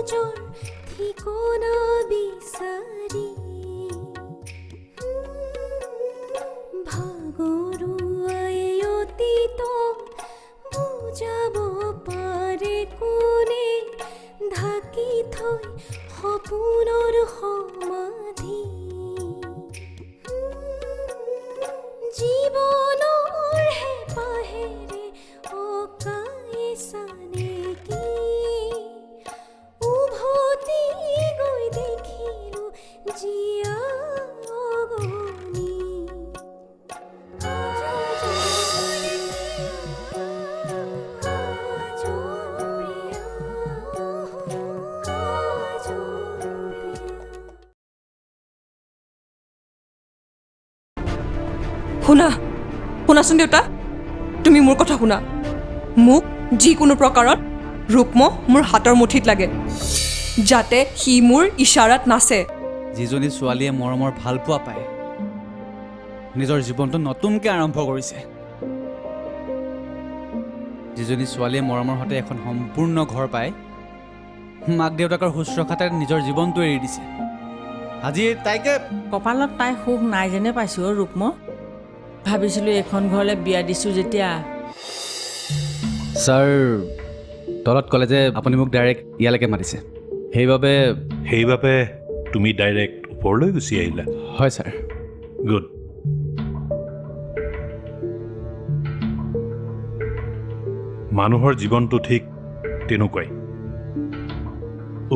সহজৰ ঠিকনা বিচাৰি ভাগৰুৱাই অতীতক বুজাব পাৰে কোনে ঢাকি থৈ সপোনৰ সমাধি জীৱনৰ হেঁপাহেৰে অকাইছানে কি উভতি গৈ দেখিলো জীয়া অগণি শুনাচোন দেউতা, তুমি মোৰ কথা শুনা। মোক যিকোনো প্ৰকাৰত ৰুক্ম মোৰ হাতৰ মুঠিত লাগে, যাতে সি মোৰ ইশাৰাত নাচে। যিজনী ছোৱালীয়ে মৰমৰ ভাল পোৱা পায়, নিজৰ জীৱনটো নতুনকৈ আৰম্ভ কৰিছে। যিজনী ছোৱালীয়ে মৰমৰ সৈতে এখন সম্পূৰ্ণ ঘৰ পায়, মাক দেউতাকৰ শুশ্ৰূষাতে নিজৰ জীৱনটো এৰি দিছে। আজি তাইকে কপালত তাই সুখ নাই যেনে পাইছোঁ ৰুক্ম। ভাবিছিলোঁ এইখন ঘৰলৈ বিয়া দিছোঁ যেতিয়া। ছাৰ তলত ক'লে যে আপুনি মোক ডাইৰেক্ট ইয়ালৈকে মাতিছে, সেইবাবে তুমি ডাইৰেক্ট ওপৰলৈ গুচি আহিলা? হয় ছাৰ। গুড। মানুহৰ জীৱনটো ঠিক তেনেকুৱাই,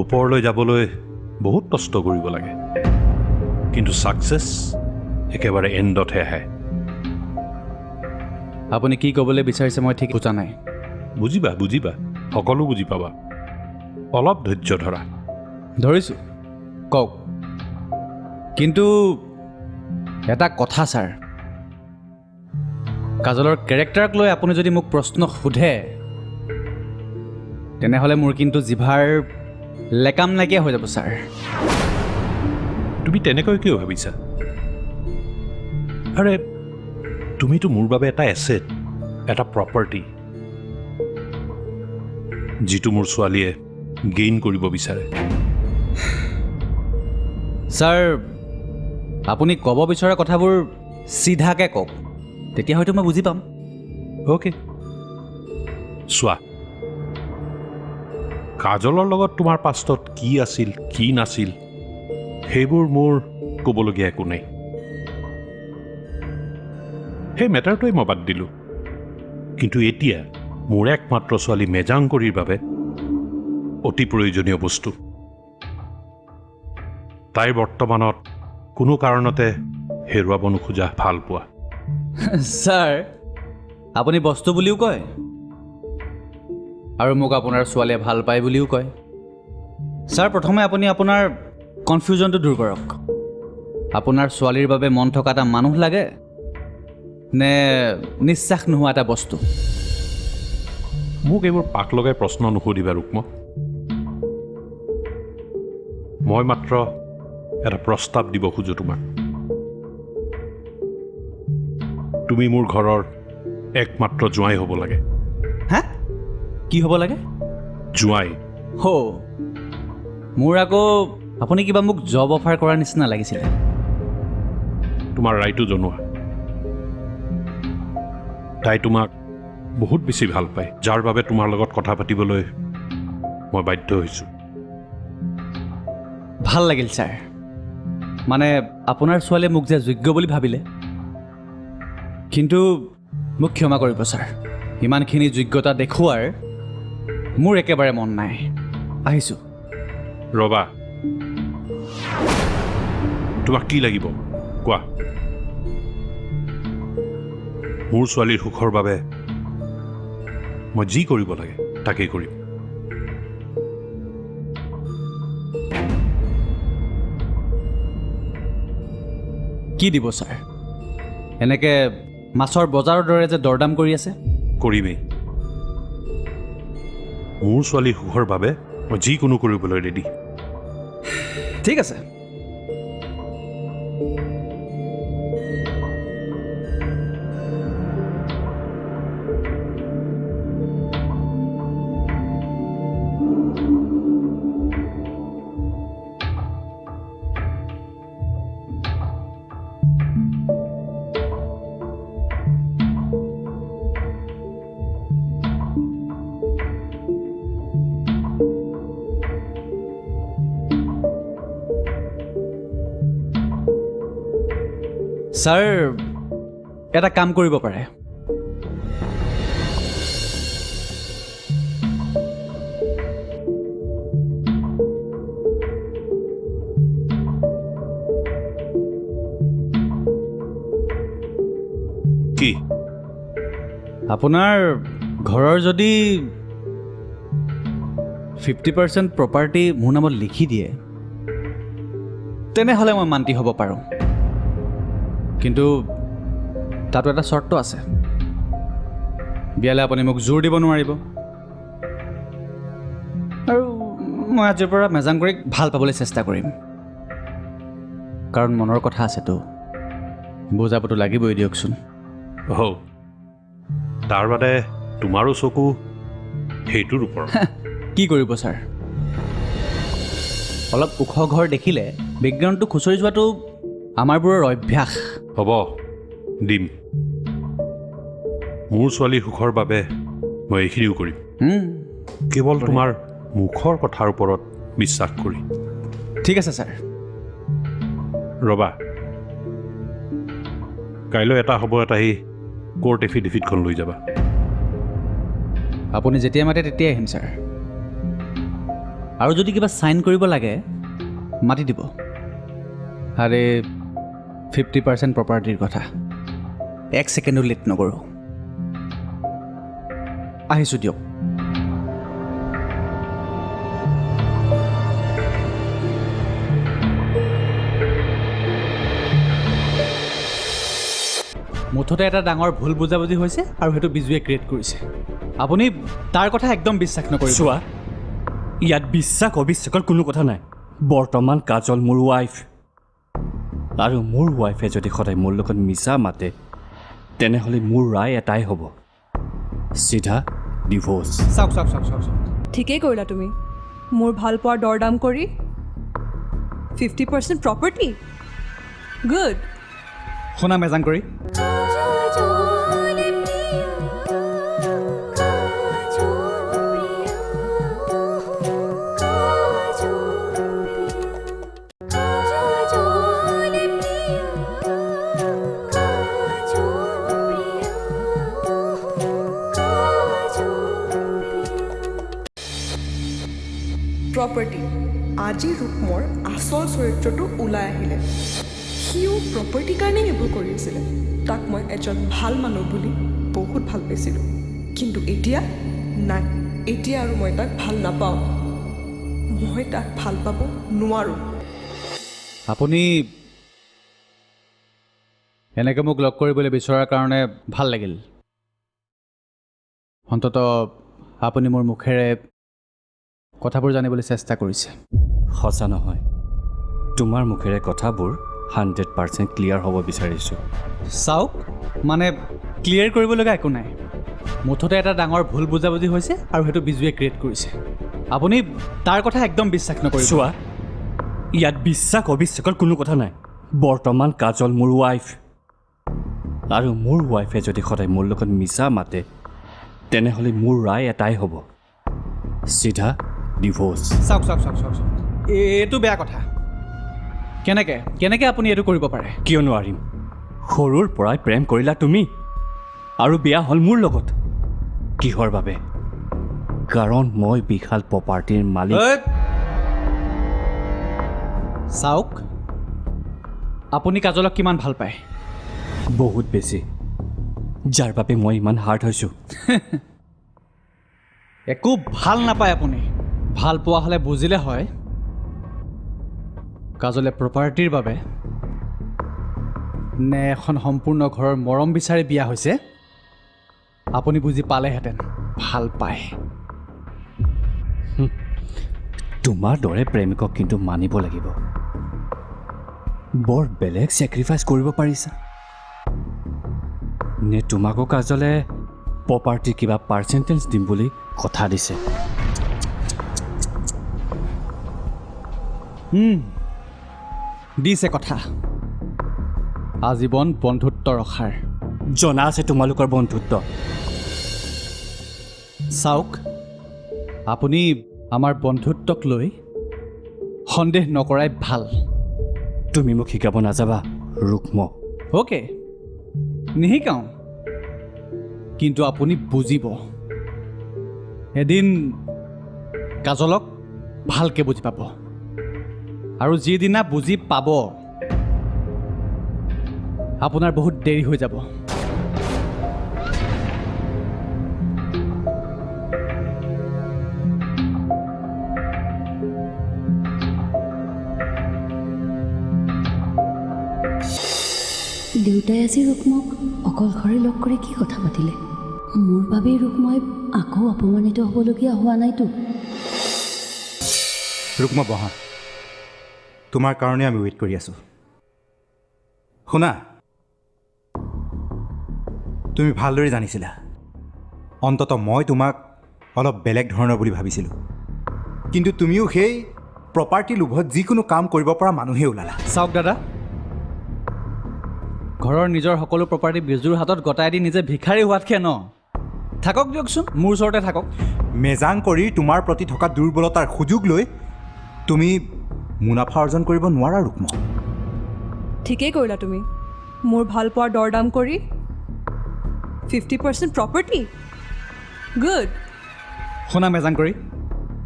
ওপৰলৈ যাবলৈ বহুত কষ্ট কৰিব লাগে, কিন্তু ছাকচেছ একেবাৰে এণ্ডতহে আহে। আপুনি কি ক'বলৈ বিচাৰিছে মই ঠিক বুজা নাই। বুজিবা, সকলো বুজি পাবা, অলপ ধৈৰ্য ধৰা। ধৰিছোঁ, কওক। কিন্তু এটা কথা ছাৰ, কাজলৰ কেৰেক্টাৰক লৈ আপুনি যদি মোক প্ৰশ্ন সোধে, তেনেহ'লে মোৰ কিন্তু জিভাৰ লেকাম নাইকিয়া হৈ যাব ছাৰ। তুমি তেনেকৈ কিয় ভাবিছা? আৰে তুমিতো মোৰ বাবে এটা এছেট, এটা প্ৰপাৰ্টি, যিটো মোৰ ছোৱালীয়ে গেইন কৰিব বিচাৰে। ছাৰ আপুনি ক'ব বিচৰা কথাবোৰ চিধাকৈ কওক, তেতিয়া হয়তো মই বুজি পাম। অ'কে, চোৱা, কাজলৰ লগত তোমাৰ পাষ্টত কি আছিল কি নাছিল সেইবোৰ মোৰ ক'বলগীয়া একো নাই। সেই মেটাৰটোৱে মই বাদ দিলোঁ, কিন্তু এতিয়া মোৰ একমাত্ৰ ছোৱালী মেজাংকৰীৰ বাবে অতি প্ৰয়োজনীয় বস্তু। তাইৰ বৰ্তমানত কোনো কাৰণতে হেৰুৱাব নোখোজা ভাল পোৱা। ছাৰ আপুনি বস্তু বুলিও কয় আৰু মোক আপোনাৰ ছোৱালীয়ে ভাল পায় বুলিও কয়। ছাৰ প্ৰথমে আপুনি আপোনাৰ কনফিউজনটো দূৰ কৰক। আপোনাৰ ছোৱালীৰ বাবে মন থকা এটা মানুহ লাগে নে নিশ্বাস নোহোৱা এটা বস্তু? মোক এইবোৰ পাক লগাই প্ৰশ্ন নুসুধিবা ৰুক্ম। মই মাত্ৰ এটা প্ৰস্তাৱ দিব খোজোঁ তোমাক। তুমি মোৰ ঘৰৰ একমাত্ৰ জোঁৱাই হ'ব লাগে। হা? কি হ'ব লাগে? জোঁৱাই। মোৰ আকৌ আপুনি কিবা মোক জব অফাৰ কৰাৰ নিচিনা লাগিছিলে। তোমাৰ ৰায়টো জনোৱা। তাই তোমাক বহুত বেছি ভাল পায়, যাৰ বাবে তোমাৰ লগত কথা পাতিবলৈ মই বাধ্য হৈছোঁ। ভাল লাগিল ছাৰ, মানে আপোনাৰ ছোৱালীয়ে মোক যে যোগ্য বুলি ভাবিলে। কিন্তু মোক ক্ষমা কৰিব ছাৰ, ইমানখিনি যোগ্যতা দেখুওৱাৰ মোৰ একেবাৰে মন নাই। আহিছোঁ। ৰবা, তোমাক কি লাগিব কোৱা? মোৰ ছোৱালীৰ সুখৰ বাবে মই যি কৰিব লাগে তাকেই কৰিম। কি দিব ছাৰ? এনেকৈ মাছৰ বজাৰৰ দৰে যে দৰদাম কৰি আছে? কৰিমেই। মোৰ ছোৱালীৰ সুখৰ বাবে মই যিকোনো কৰিবলৈ ৰেডি। ঠিক আছে। ছাৰ এটা কাম কৰিব পাৰে কি আপোনাৰ ঘৰৰ যদি 50% প্ৰপাৰ্টি মোৰ নামত লিখি দিয়ে তেনেহ'লে মই মান্তি হ'ব পাৰোঁ কিন্তু তাতো এটা চৰ্ত আছে বিয়ালৈ আপুনি মোক জোৰ দিব নোৱাৰিব আৰু মই আজিৰ পৰা মেজাংকৰিক ভাল পাবলৈ চেষ্টা কৰিম কাৰণ মনৰ কথা আছেতো বুজাবতো লাগিবই দিয়কচোন হৌ তাৰ বাদে তোমাৰো চকু সেইটোৰ ওপৰত কি কৰিব ছাৰ অলপ ওখ ঘৰ দেখিলে বেকগ্ৰাউণ্ডটো খুচৰি যোৱাটো আমাৰবোৰৰ অভ্যাস হ'ব দিম মোৰ ছোৱালীৰ সুখৰ বাবে মই এইখিনিও কৰিম কেৱল তোমাৰ মুখৰ কথাৰ ওপৰত বিশ্বাস কৰি ঠিক আছে ছাৰ ৰবা কাইলৈ এটা সময়ত আহি কোৰ্ট এফিডেভিটখন লৈ যাবা আপুনি যেতিয়া মাতে তেতিয়াই আহিম ছাৰ আৰু যদি কিবা চাইন কৰিব লাগে মাতি দিব আৰে 50% প্ৰপাৰ্টিৰ কথা এক ছেকেণ্ডো লেট নকৰোঁ আহিছোঁ দিয়ক মুঠতে এটা ডাঙৰ ভুল বুজাবুজি হৈছে আৰু সেইটো বিজুৱে ক্ৰিয়েট কৰিছে আপুনি তাৰ কথা একদম বিশ্বাস নকৰিব চোৱা ইয়াত বিশ্বাস অবিশ্বাসৰ কোনো কথা নাই বৰ্তমান কাজল মোৰ ৱাইফ আৰু মোৰ ৱাইফে যদি সদায় মোৰ লগত মিছা মাতে তেনেহ'লে মোৰ ৰায় এটাই হ'ব চিধা ডিভ'ৰ্চ চাওক চাওক চাওক চাওক ঠিকেই কৰিলা তুমি মোৰ ভাল পোৱাৰ দৰদাম কৰি 50% প্ৰপাৰ্টি গুড শুনা মেজাংকৰি প্ৰপাৰ্টি আজি ৰূপমৰ আচল চৰিত্ৰটো ওলাই আহিলে সিও প্ৰপাৰ্টিৰ কাৰণেই এইবোৰ কৰি আছিলে তাক মই এজন ভাল মানুহ বুলি বহুত ভাল পাইছিলোঁ কিন্তু এতিয়া নাই এতিয়া আৰু মই তাক ভাল নাপাওঁ মই তাক ভাল পাব নোৱাৰোঁ আপুনি এনেকৈ মোক লগ কৰিবলৈ বিচৰাৰ কাৰণে ভাল লাগিল অন্ততঃ আপুনি মোৰ মুখেৰে কথাবোৰ জানিবলৈ চেষ্টা কৰিছে সঁচা নহয় তোমাৰ মুখেৰে কথাবোৰ 100% ক্লিয়াৰ হ'ব বিচাৰিছোঁ চাওক মানে ক্লিয়াৰ কৰিবলগা একো নাই মুঠতে এটা ডাঙৰ ভুল বুজাবুজি হৈছে আৰু সেইটো বিজুৱে ক্ৰিয়েট কৰিছে আপুনি তাৰ কথা একদম বিশ্বাস নকৰিব চোৱা ইয়াত বিশ্বাস অবিশ্বাসৰ কোনো কথা নাই বৰ্তমান কাজল মোৰ ৱাইফ আৰু মোৰ ৱাইফে যদি সদায় মোৰ লগত মিছা মাতে তেনেহ'লে মোৰ ৰায় এটাই হ'ব চিধা ডিভ'ৰ্চ চাওক চাওক চাওক চাওক চাওক এইটো বেয়া কথা কেনেকৈ আপুনি এইটো কৰিব পাৰে কিয় নোৱাৰিম সৰুৰ পৰাই প্ৰেম কৰিলা তুমি আৰু বিয়া হ'ল মোৰ লগত কিহৰ বাবে কাৰণ মই বিশাল প্ৰপাৰ্টিৰ মালিক চাওক আপুনি কাজলক কিমান ভাল পায় বহুত বেছি যাৰ বাবে মই ইমান হাৰ্ট হৈছোঁ একো ভাল নাপায় আপুনি ভাল পোৱা হ'লে বুজিলে হয় কাজলে প্ৰপাৰ্টিৰ বাবে নে এখন সম্পূৰ্ণ ঘৰৰ মৰম বিচাৰি বিয়া হৈছে আপুনি বুজি পালেহেঁতেন ভাল পায় তোমাৰ দৰে প্ৰেমিকক কিন্তু মানিব লাগিব বৰ বেলেগ ছেক্ৰিফাইচ কৰিব পাৰিছা নে তোমাকো কাজলে প্ৰপাৰ্টি কিবা পাৰ্চেণ্টেজ দিম বুলি কথা দিছে দিছে কথা আজীৱন বন্ধুত্ব ৰখাৰ জনা আছে তোমালোকৰ বন্ধুত্ব চাওক আপুনি আমাৰ বন্ধুত্বক লৈ সন্দেহ নকৰাই ভাল তুমি মোক শিকাব নাযাবা ৰুক্ম অ'কে নিশিকাওঁ, কিন্তু আপুনি বুজিব এদিন কাজলক ভালকৈ বুজি পাব, আৰু যিদিনা বুজি পাব আপোনাৰ বহুত দেৰি হৈ যাব। দেউতাই আজি ৰুক্মক অকলশৰে লগ কৰি কি কথা পাতিলে? মোৰ বাবেই ৰুক্মই আকৌ অপমানিত হ'বলগীয়া হোৱা নাইতো। ৰুক্ম বহা, তোমাৰ কাৰণে আমি ৱেইট কৰি আছোঁ। শুনা, তুমি ভালদৰে জানিছিলা অন্ততঃ মই তোমাক অলপ বেলেগ ধৰণৰ বুলি ভাবিছিলোঁ, কিন্তু তুমিও সেই প্ৰপাৰ্টি লোভত যিকোনো কাম কৰিব পৰা মানুহে ওলালা। চাওক দাদা, ঘৰৰ নিজৰ সকলো প্ৰপাৰ্টি বিজুৰ হাতত গতাই দি নিজে ভিখাৰী হোৱাতকৈ থাকক দিয়কচোন, মোৰ ওচৰতে থাকক। মেজাং কৰি তোমাৰ প্ৰতি থকা দুৰ্বলতাৰ সুযোগ লৈ তুমি মুনাফা অৰ্জন কৰিব নোৱাৰা ৰুক্ম। ঠিকেই কৰিলা তুমি, মোৰ ভাল পোৱাৰ দৰদাম কৰি 50% প্ৰপাৰ্টি। গুড। শুনা মেজাং কৰি,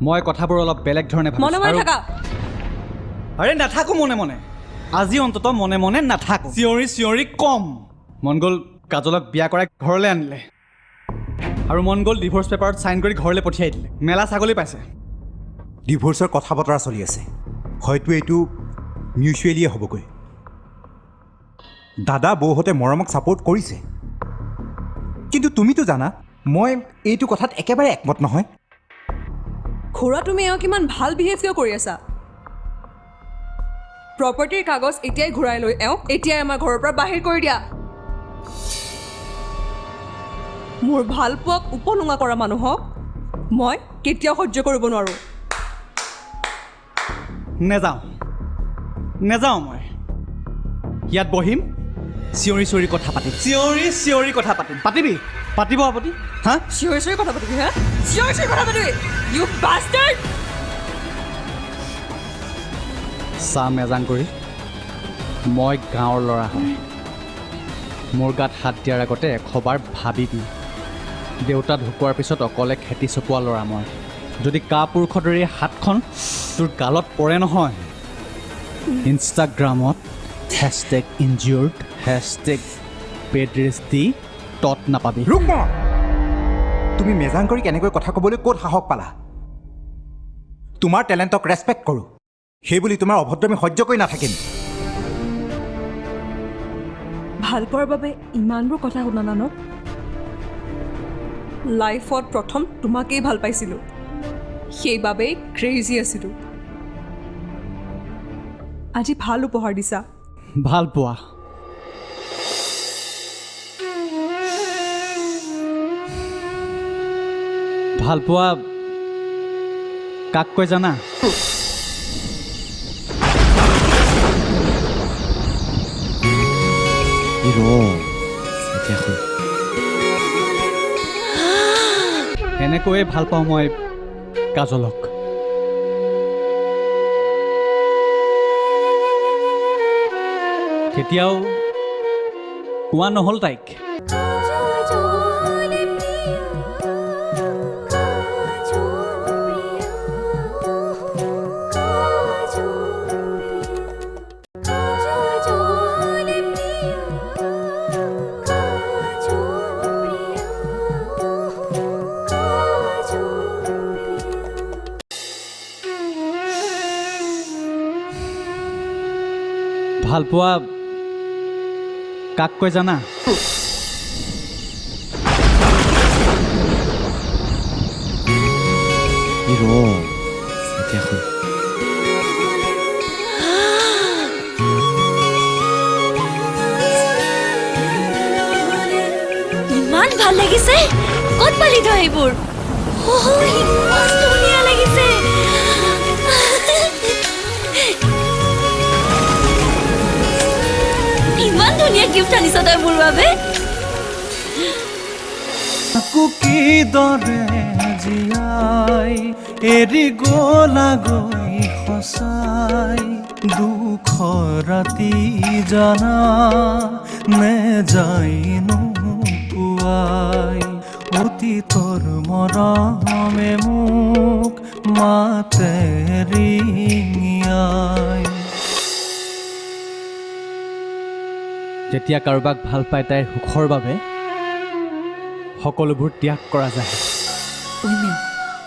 মই কথাবোৰ অলপ বেলেগ ধৰণে মনে মনে থাকা। আৰে নাথাকোঁ মনে মনে, আজি অন্ততঃ মনে মনে নাথাকোঁ। চিঞৰি চিঞৰি কম। মন গ'ল কাজলক বিয়া কৰাই ঘৰলৈ আনিলে, আৰু মন গ'ল ডিভৰ্চ পেপাৰত চাইন কৰি ঘৰলৈ পঠিয়াই দিলে। মেলা ছাগলী পাইছে। ডিভৰ্চৰ কথা বতৰা চলি আছে, হয়তো এইটো মিউচুৱেলিয়ে হ'বগৈ। দাদা বৌহঁতে মৰমক ছাপোৰ্ট কৰিছে, কিন্তু তুমিতো জানা মই এইটো কথাত একেবাৰে একমত নহয়। খুৰা, তুমি এওঁ কিমান ভাল বিহেভ কিয় কৰি আছা? প্ৰপাৰ্টিৰ কাগজ এতিয়াই ঘূৰাই লৈ এওঁ এতিয়াই আমাৰ ঘৰৰ পৰা বাহিৰ কৰি দিয়া। মোৰ ভাল পোৱাক উপলুঙা কৰা মানুহক মই কেতিয়াও সহ্য কৰিব নোৱাৰোঁ। নেযাওঁ মই ইয়াত বহিম, চিঞৰি চিঞৰি কথা পাতিম, চিঞৰি চিঞৰি কথা পাতিম। পাতিব আপুনি? হা, চিঞৰি চিঞৰি কথা পাতিবি? হা, চিঞৰি চিঞৰি কথা পাতিবি? You bastard! চা মেজাং কৰি, মই গাঁৱৰ ল'ৰা হয়। মোৰ গাত হাত দিয়াৰ আগতে এশবাৰ ভাবিবি। দেউতা ঢুকোৱাৰ পিছত অকলে খেতি চপোৱা ল'ৰা মই। যদি কাপুৰুষৰ দৰে হাতখন তোৰ গালত পৰে নহয়, ইনষ্টাগ্ৰামত #injured #bedrest দি তত নাপাবি। ৰুক্ম, তুমি মেজাং কৰি কেনেকৈ কথা ক'বলৈ ক'ত সাহস পালা? তোমাৰ টেলেণ্টক ৰেচপেক্ট কৰোঁ, সেইবুলি তোমাৰ অভদ্ৰামী সহ্য কৰি নাথাকিম। ভাল পোৱাৰ বাবে ইমানবোৰ কথা শুনা ন? লাইফত প্ৰথম তোমাকেই ভাল পাইছিলোঁ, সেইবাবেই ক্ৰেজি আছিলোঁ। আজি ভাল উপহাৰ দিছা। ভাল পোৱা কাক কয় জানা? এনেকৈয়ে ভাল পাওঁ মই কাজলক। কেতিয়াও কোৱা নহ'ল তাইক। ভাল পোৱা কাক কয় জানা? ইমান ভাল লাগিছে। ক'ত পালি তই এইবোৰ? ইমান ধুনীয়া লাগিছে। ইমান ধুনীয়া গিফ্ট আনিছ তই মোৰ বাবে। কিদৰে জীয়াই এৰি গ'লাগৈ সঁচাই দুখ সুখৰ ৰাতি জানা নে যাইনো পুৱাই অতীতৰ মৰমে মোক মাতে ৰিঙিয়াই। যেতিয়া কাৰোবাক ভাল পায় তাইৰ সুখৰ বাবে সকলোবোৰ ত্যাগ কৰা যায়।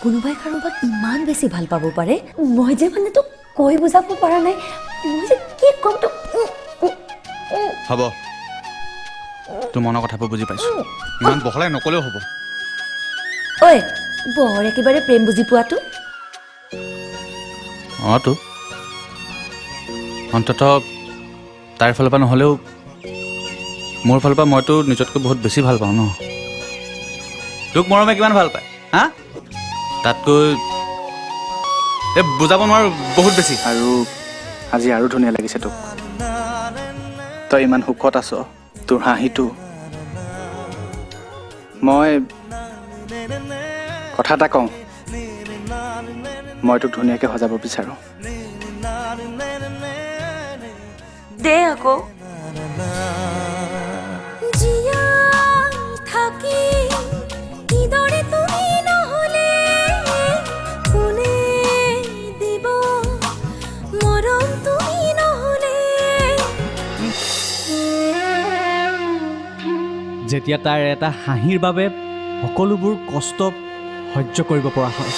কোনোবাই কাৰোবাক ইমান বেছি ভাল পাব পাৰে, মই যে মানে তোক কৈ বুজাব পৰা নাই। মই যে কি ক'ম তোক। হ'ব, তোৰ মনৰ কথাবোৰ বুজি পাইছোঁ, ইমান বহলাই নকলেও হ'ব। ঐ বৰ একেবাৰে প্ৰেম বুজি পোৱাটো। তো অন্ততঃ তাইৰ ফালৰ পৰা নহ'লেও মোৰ ফালৰ পৰা মইতো নিজতকৈ বহুত বেছি ভাল পাওঁ ন। তোক মৰমে কিমান ভাল পায় হা? তাতকৈ বুজাব নোৱাৰো, বহুত বেছি। আৰু আজি আৰু ধুনীয়া লাগিছে তোক। তই ইমান সুখত আছ, তোৰ হাঁহিটো। মই কথা এটা কওঁ, মই তোক ধুনীয়াকৈ সজাব বিচাৰোঁ। দে আকৌ। যেতিয়া তাইৰ এটা হাঁহিৰ বাবে সকলোবোৰ কষ্ট সহ্য কৰিব পৰা হয়।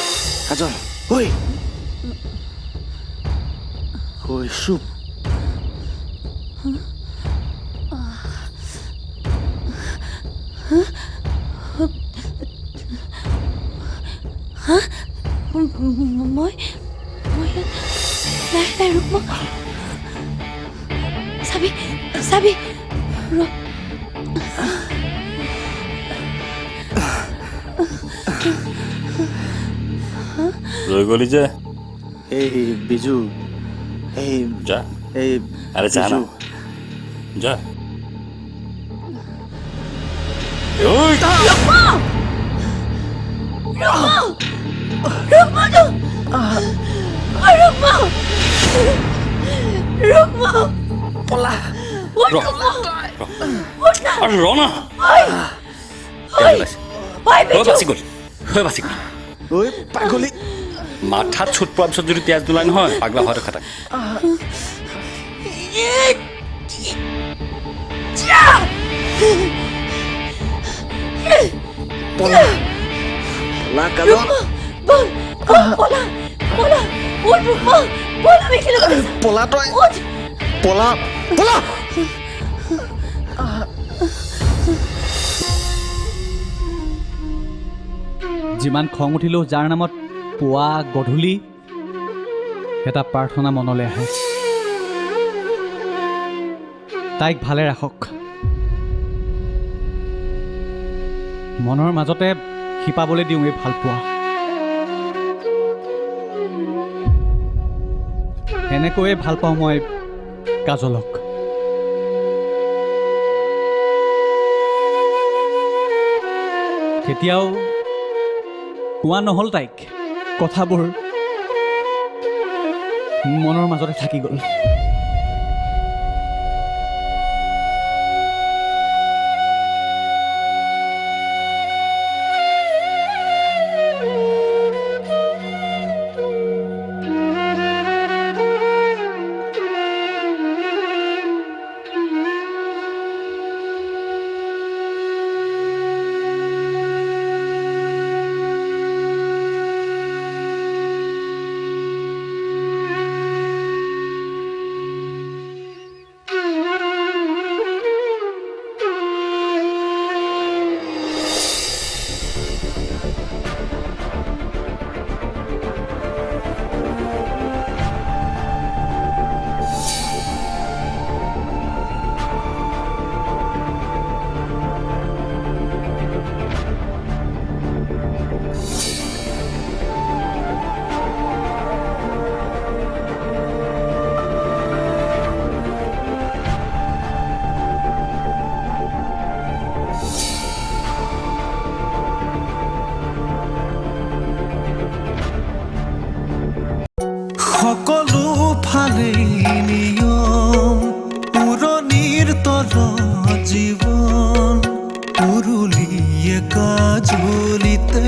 কাজল, ঐ চুপ। মই ৰূপম, চাবি চাবি ৰৈ গলি যে। এই বিজু, এই যা, এই আৰে যা না, যা। পাগলী মাথাত চুট পোৱাৰ পিছত যদি তেজ নোলায় নহয়, পাগলা হোৱাটো খাটাক। যিমান খং উঠিলেও যাৰ নামত পুৱা গধূলি এটা প্ৰাৰ্থনা মনলৈ আহে, তাইক ভালে ৰাখক। মনৰ মাজতে শিপাবলৈ দিওঁ এই ভাল পোৱা। এনেকৈয়ে ভাল পাওঁ মই কাজলক। কেতিয়াও কোৱা নহ'ল তাইক, কথাবোৰ মনৰ মাজতে থাকি গ'ল। সকলো ফালেই নিয়ম উৰণিৰ তলত জীৱন উৰুলিয়ে কাজলিতে